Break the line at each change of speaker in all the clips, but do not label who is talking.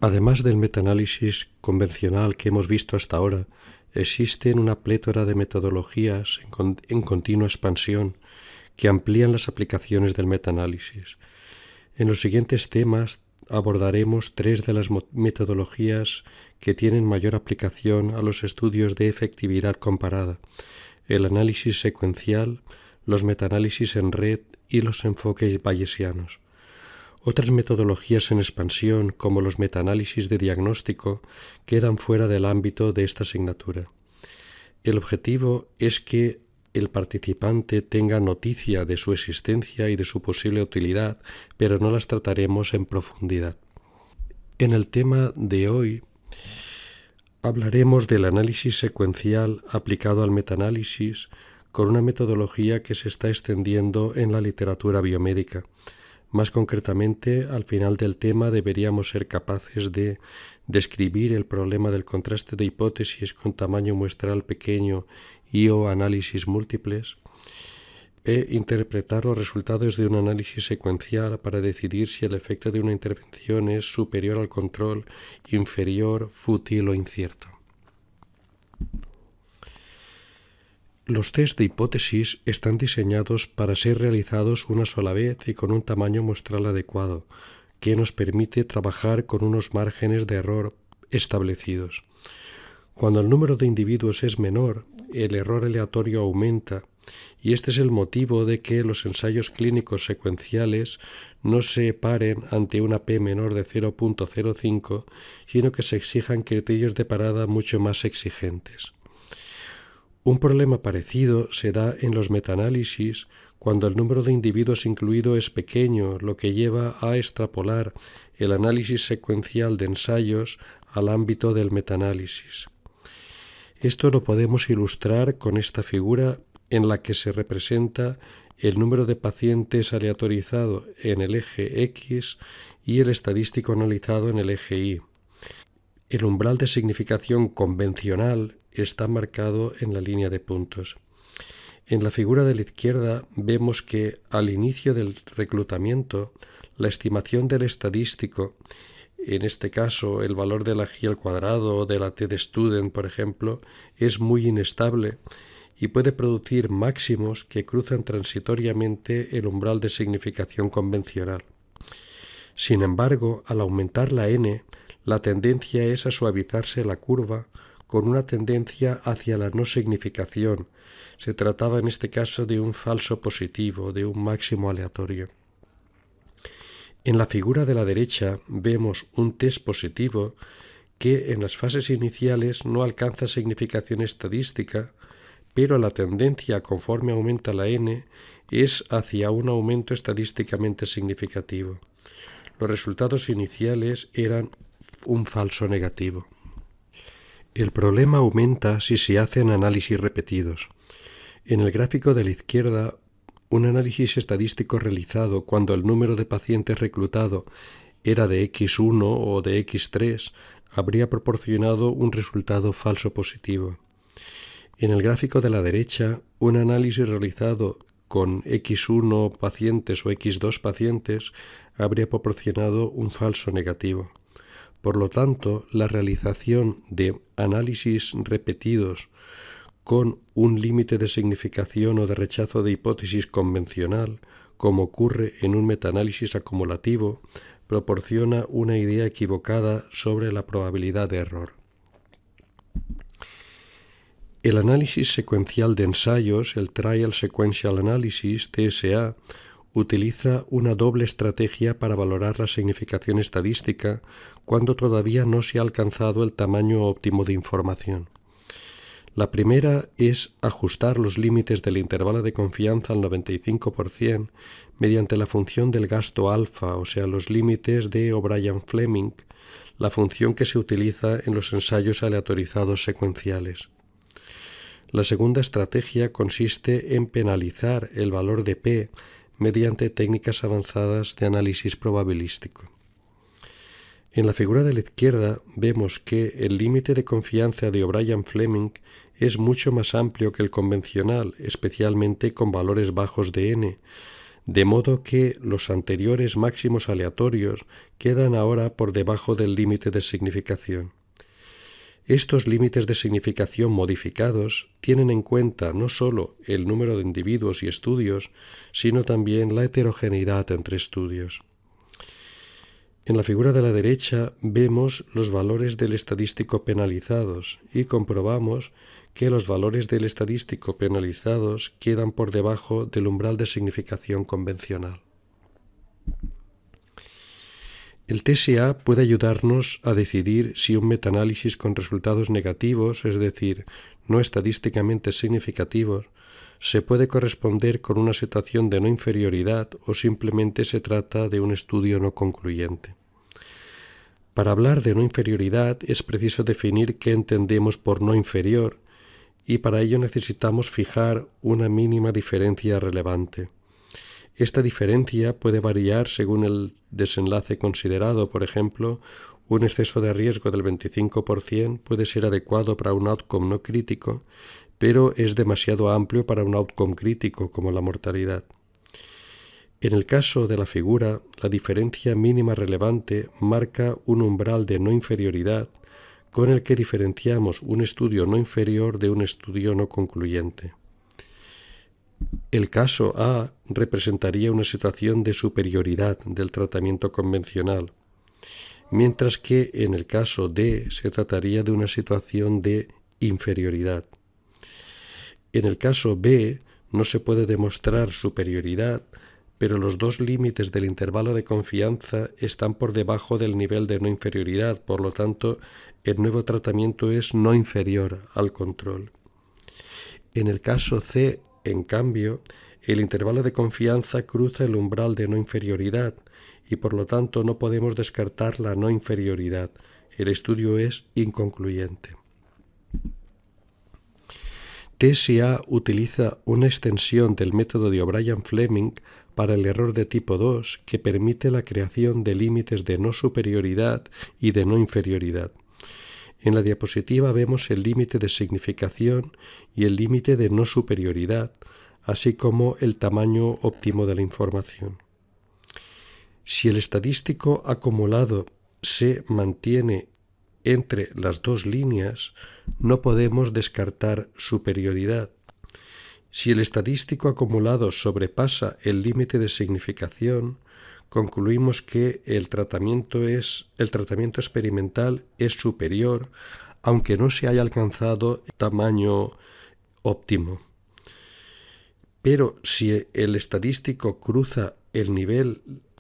Además del metaanálisis convencional que hemos visto hasta ahora, existen una plétora de metodologías en continua expansión que amplían las aplicaciones del metaanálisis. En los siguientes temas abordaremos tres de las metodologías que tienen mayor aplicación a los estudios de efectividad comparada: el análisis secuencial, los metaanálisis en red y los enfoques bayesianos. Otras metodologías en expansión, como los metaanálisis de diagnóstico, quedan fuera del ámbito de esta asignatura. El objetivo es que el participante tenga noticia de su existencia y de su posible utilidad, pero no las trataremos en profundidad. En el tema de hoy hablaremos del análisis secuencial aplicado al metaanálisis con una metodología que se está extendiendo en la literatura biomédica. Más concretamente, al final del tema deberíamos ser capaces de describir el problema del contraste de hipótesis con tamaño muestral pequeño y/o análisis múltiples, e interpretar los resultados de un análisis secuencial para decidir si el efecto de una intervención es superior al control, inferior, fútil o incierto. Los test de hipótesis están diseñados para ser realizados una sola vez y con un tamaño muestral adecuado, que nos permite trabajar con unos márgenes de error establecidos. Cuando el número de individuos es menor, el error aleatorio aumenta, y este es el motivo de que los ensayos clínicos secuenciales no se paren ante una p menor de 0.05, sino que se exijan criterios de parada mucho más exigentes. Un problema parecido se da en los metaanálisis cuando el número de individuos incluido es pequeño, lo que lleva a extrapolar el análisis secuencial de ensayos al ámbito del metaanálisis. Esto lo podemos ilustrar con esta figura en la que se representa el número de pacientes aleatorizado en el eje X y el estadístico analizado en el eje Y. El umbral de significación convencional está marcado en la línea de puntos. En la figura de la izquierda vemos que al inicio del reclutamiento, la estimación del estadístico, en este caso el valor de la G al cuadrado o de la T de student, por ejemplo, es muy inestable y puede producir máximos que cruzan transitoriamente el umbral de significación convencional. Sin embargo, al aumentar la n, la tendencia es a suavizarse la curva con una tendencia hacia la no significación. Se trataba en este caso de un falso positivo, de un máximo aleatorio. En la figura de la derecha vemos un test positivo que en las fases iniciales no alcanza significación estadística, pero la tendencia conforme aumenta la n es hacia un aumento estadísticamente significativo. Los resultados iniciales eran un falso negativo. El problema aumenta si se hacen análisis repetidos. En el gráfico de la izquierda, un análisis estadístico realizado cuando el número de pacientes reclutado era de X1 o de X3 habría proporcionado un resultado falso positivo. En el gráfico de la derecha, un análisis realizado con X1 pacientes o X2 pacientes habría proporcionado un falso negativo. Por lo tanto, la realización de análisis repetidos con un límite de significación o de rechazo de hipótesis convencional, como ocurre en un metaanálisis acumulativo, proporciona una idea equivocada sobre la probabilidad de error. El análisis secuencial de ensayos, el Trial Sequential Analysis, TSA, utiliza una doble estrategia para valorar la significación estadística cuando todavía no se ha alcanzado el tamaño óptimo de información. La primera es ajustar los límites del intervalo de confianza al 95% mediante la función del gasto alfa, o sea, los límites de O'Brien-Fleming, la función que se utiliza en los ensayos aleatorizados secuenciales. La segunda estrategia consiste en penalizar el valor de P mediante técnicas avanzadas de análisis probabilístico. En la figura de la izquierda vemos que el límite de confianza de O'Brien-Fleming es mucho más amplio que el convencional, especialmente con valores bajos de n, de modo que los anteriores máximos aleatorios quedan ahora por debajo del límite de significación. Estos límites de significación modificados tienen en cuenta no solo el número de individuos y estudios, sino también la heterogeneidad entre estudios. En la figura de la derecha vemos los valores del estadístico penalizados y comprobamos que los valores del estadístico penalizados quedan por debajo del umbral de significación convencional. El TSA puede ayudarnos a decidir si un metaanálisis con resultados negativos, es decir, no estadísticamente significativos, se puede corresponder con una situación de no inferioridad o simplemente se trata de un estudio no concluyente. Para hablar de no inferioridad es preciso definir qué entendemos por no inferior y para ello necesitamos fijar una mínima diferencia relevante. Esta diferencia puede variar según el desenlace considerado. Por ejemplo, un exceso de riesgo del 25% puede ser adecuado para un outcome no crítico, pero es demasiado amplio para un outcome crítico, como la mortalidad. En el caso de la figura, la diferencia mínima relevante marca un umbral de no inferioridad con el que diferenciamos un estudio no inferior de un estudio no concluyente. El caso A representaría una situación de superioridad del tratamiento convencional, mientras que en el caso D se trataría de una situación de inferioridad. En el caso B no se puede demostrar superioridad, pero los dos límites del intervalo de confianza están por debajo del nivel de no inferioridad, por lo tanto, el nuevo tratamiento es no inferior al control. En el caso C, en cambio, el intervalo de confianza cruza el umbral de no inferioridad y por lo tanto no podemos descartar la no inferioridad. El estudio es inconcluyente. TSA utiliza una extensión del método de O'Brien-Fleming para el error de tipo 2 que permite la creación de límites de no superioridad y de no inferioridad. En la diapositiva vemos el límite de significación y el límite de no superioridad, así como el tamaño óptimo de la información. Si el estadístico acumulado se mantiene entre las dos líneas, no podemos descartar superioridad. Si el estadístico acumulado sobrepasa el límite de significación, concluimos que el tratamiento experimental es superior, aunque no se haya alcanzado el tamaño óptimo. Pero si el estadístico cruza el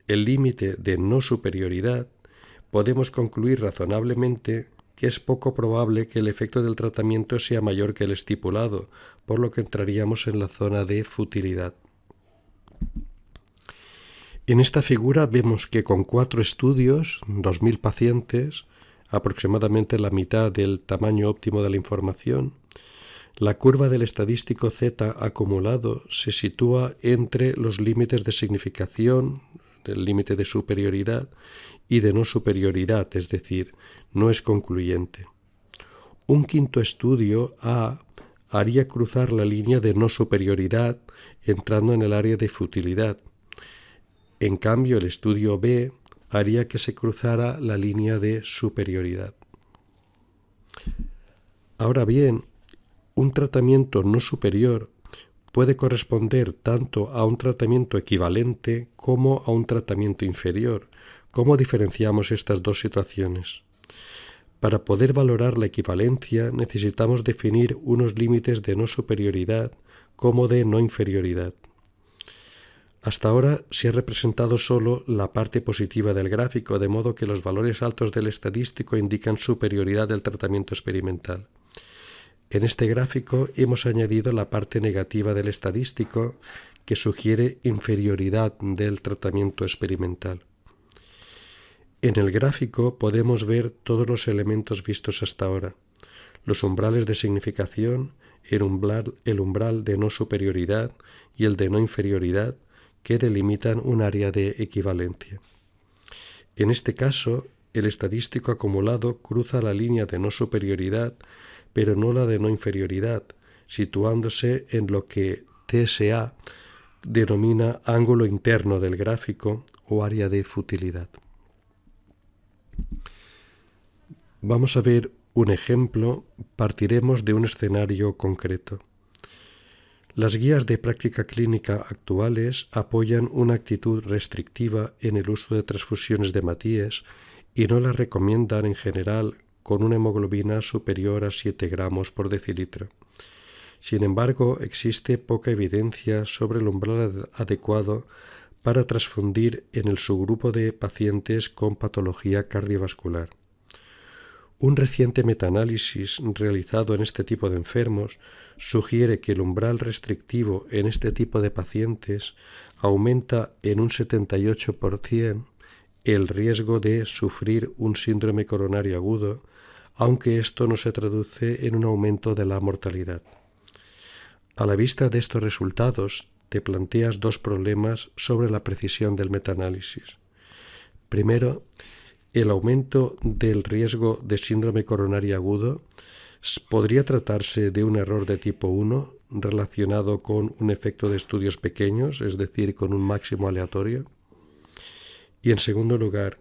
límite de no superioridad, podemos concluir razonablemente que es poco probable que el efecto del tratamiento sea mayor que el estipulado, por lo que entraríamos en la zona de futilidad. En esta figura vemos que con 4 estudios, 2.000 pacientes, aproximadamente la mitad del tamaño óptimo de la información, la curva del estadístico Z acumulado se sitúa entre los límites de significación, del límite de superioridad y de no superioridad, es decir, no es concluyente. Un quinto estudio A haría cruzar la línea de no superioridad entrando en el área de futilidad. En cambio, el estudio B haría que se cruzara la línea de superioridad. Ahora bien, un tratamiento no superior puede corresponder tanto a un tratamiento equivalente como a un tratamiento inferior. ¿Cómo diferenciamos estas dos situaciones? Para poder valorar la equivalencia necesitamos definir unos límites de no superioridad como de no inferioridad. Hasta ahora se ha representado solo la parte positiva del gráfico, de modo que los valores altos del estadístico indican superioridad del tratamiento experimental. En este gráfico hemos añadido la parte negativa del estadístico, que sugiere inferioridad del tratamiento experimental. En el gráfico podemos ver todos los elementos vistos hasta ahora: los umbrales de significación, el umbral de no superioridad y el de no inferioridad, que delimitan un área de equivalencia. En este caso, el estadístico acumulado cruza la línea de no superioridad, pero no la de no inferioridad, situándose en lo que TSA denomina ángulo interno del gráfico o área de futilidad. Vamos a ver un ejemplo, partiremos de un escenario concreto. Las guías de práctica clínica actuales apoyan una actitud restrictiva en el uso de transfusiones de Matías y no las recomiendan en general con una hemoglobina superior a 7 gramos por decilitro. Sin embargo, existe poca evidencia sobre el umbral adecuado para transfundir en el subgrupo de pacientes con patología cardiovascular. Un reciente metaanálisis realizado en este tipo de enfermos sugiere que el umbral restrictivo en este tipo de pacientes aumenta en un 78% el riesgo de sufrir un síndrome coronario agudo, aunque esto no se traduce en un aumento de la mortalidad. A la vista de estos resultados, te planteas dos problemas sobre la precisión del metaanálisis. Primero, el aumento del riesgo de síndrome coronario agudo podría tratarse de un error de tipo 1 relacionado con un efecto de estudios pequeños, es decir, con un máximo aleatorio. Y en segundo lugar,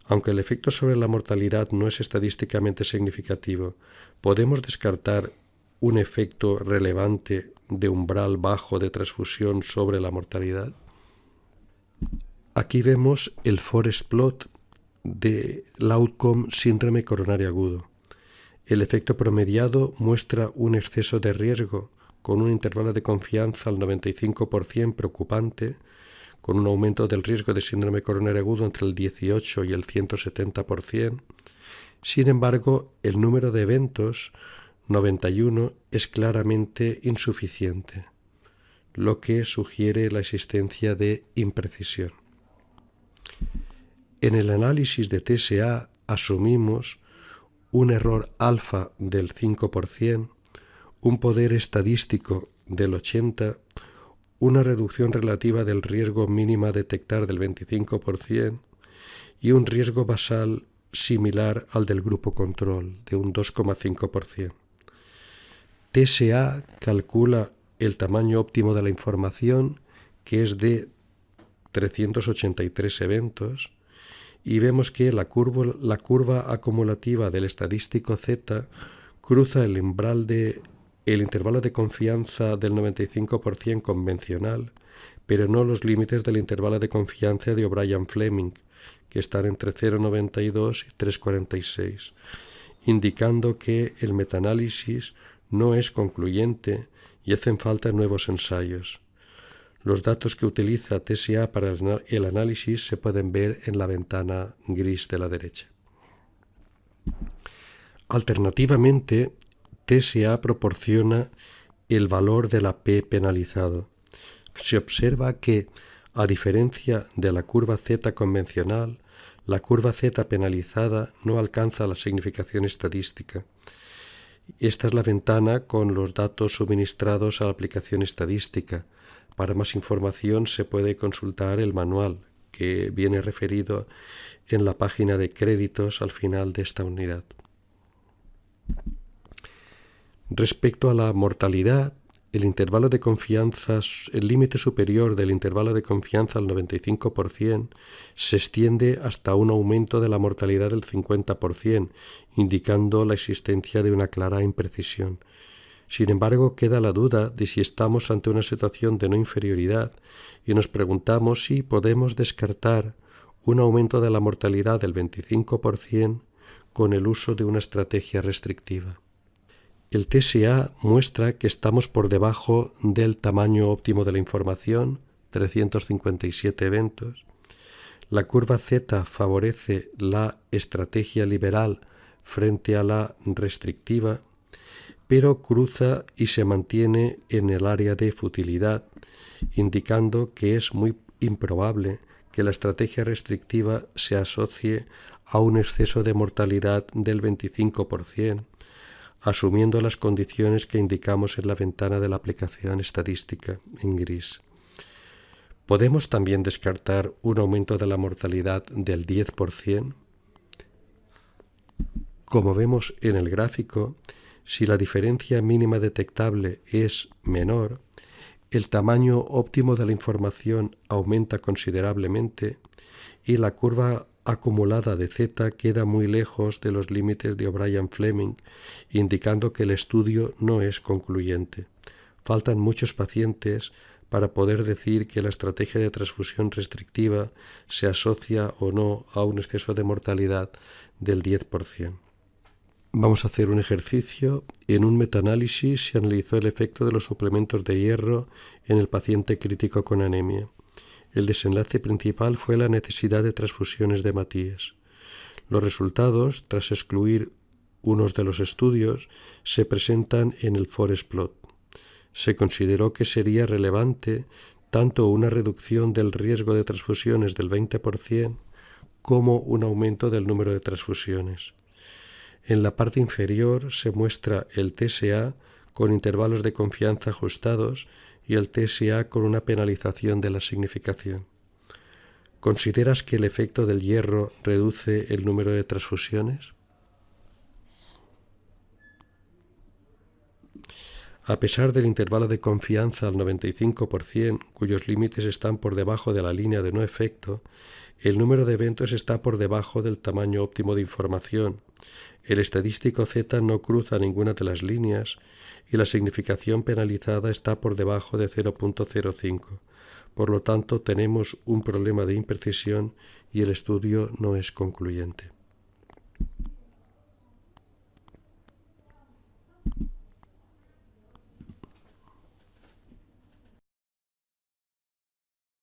aunque el efecto sobre la mortalidad no es estadísticamente significativo, ¿podemos descartar un efecto relevante de umbral bajo de transfusión sobre la mortalidad? Aquí vemos el forest plot del outcome síndrome coronario agudo. El efecto promediado muestra un exceso de riesgo con un intervalo de confianza al 95% preocupante, con un aumento del riesgo de síndrome coronario agudo entre el 18 y el 170%. Sin embargo, el número de eventos, 91, es claramente insuficiente, lo que sugiere la existencia de imprecisión. En el análisis de TSA asumimos un error alfa del 5%, un poder estadístico del 80%, una reducción relativa del riesgo mínimo a detectar del 25% y un riesgo basal similar al del grupo control de un 2,5%. TSA calcula el tamaño óptimo de la información, que es de 383 eventos, y vemos que la curva acumulativa del estadístico Z cruza el intervalo de confianza del 95% convencional, pero no los límites del intervalo de confianza de O'Brien-Fleming, que están entre 0,92 y 3,46, indicando que el metaanálisis no es concluyente y hacen falta nuevos ensayos. Los datos que utiliza TSA para el análisis se pueden ver en la ventana gris de la derecha. Alternativamente, TSA proporciona el valor de la P penalizado. Se observa que, a diferencia de la curva Z convencional, la curva Z penalizada no alcanza la significación estadística. Esta es la ventana con los datos suministrados a la aplicación estadística. Para más información se puede consultar el manual, que viene referido en la página de créditos al final de esta unidad. Respecto a la mortalidad, el intervalo de confianza, el límite superior del intervalo de confianza al 95% se extiende hasta un aumento de la mortalidad del 50%, indicando la existencia de una clara imprecisión. Sin embargo, queda la duda de si estamos ante una situación de no inferioridad y nos preguntamos si podemos descartar un aumento de la mortalidad del 25% con el uso de una estrategia restrictiva. El TSA muestra que estamos por debajo del tamaño óptimo de la información, 357 eventos. La curva Z favorece la estrategia liberal frente a la restrictiva, pero cruza y se mantiene en el área de futilidad, indicando que es muy improbable que la estrategia restrictiva se asocie a un exceso de mortalidad del 25%, asumiendo las condiciones que indicamos en la ventana de la aplicación estadística en gris. Podemos también descartar un aumento de la mortalidad del 10%. Como vemos en el gráfico, si la diferencia mínima detectable es menor, el tamaño óptimo de la información aumenta considerablemente y la curva acumulada de z queda muy lejos de los límites de O'Brien-Fleming, indicando que el estudio no es concluyente. Faltan muchos pacientes para poder decir que la estrategia de transfusión restrictiva se asocia o no a un exceso de mortalidad del 10%. Vamos a hacer un ejercicio. En un metaanálisis se analizó el efecto de los suplementos de hierro en el paciente crítico con anemia. El desenlace principal fue la necesidad de transfusiones de Matías. Los resultados, tras excluir unos de los estudios, se presentan en el forest plot. Se consideró que sería relevante tanto una reducción del riesgo de transfusiones del 20% como un aumento del número de transfusiones. En la parte inferior se muestra el TSA con intervalos de confianza ajustados y el TSA con una penalización de la significación. ¿Consideras que el efecto del hierro reduce el número de transfusiones? A pesar del intervalo de confianza al 95%, cuyos límites están por debajo de la línea de no efecto, el número de eventos está por debajo del tamaño óptimo de información. El estadístico Z no cruza ninguna de las líneas y la significación penalizada está por debajo de 0.05. Por lo tanto, tenemos un problema de imprecisión y el estudio no es concluyente.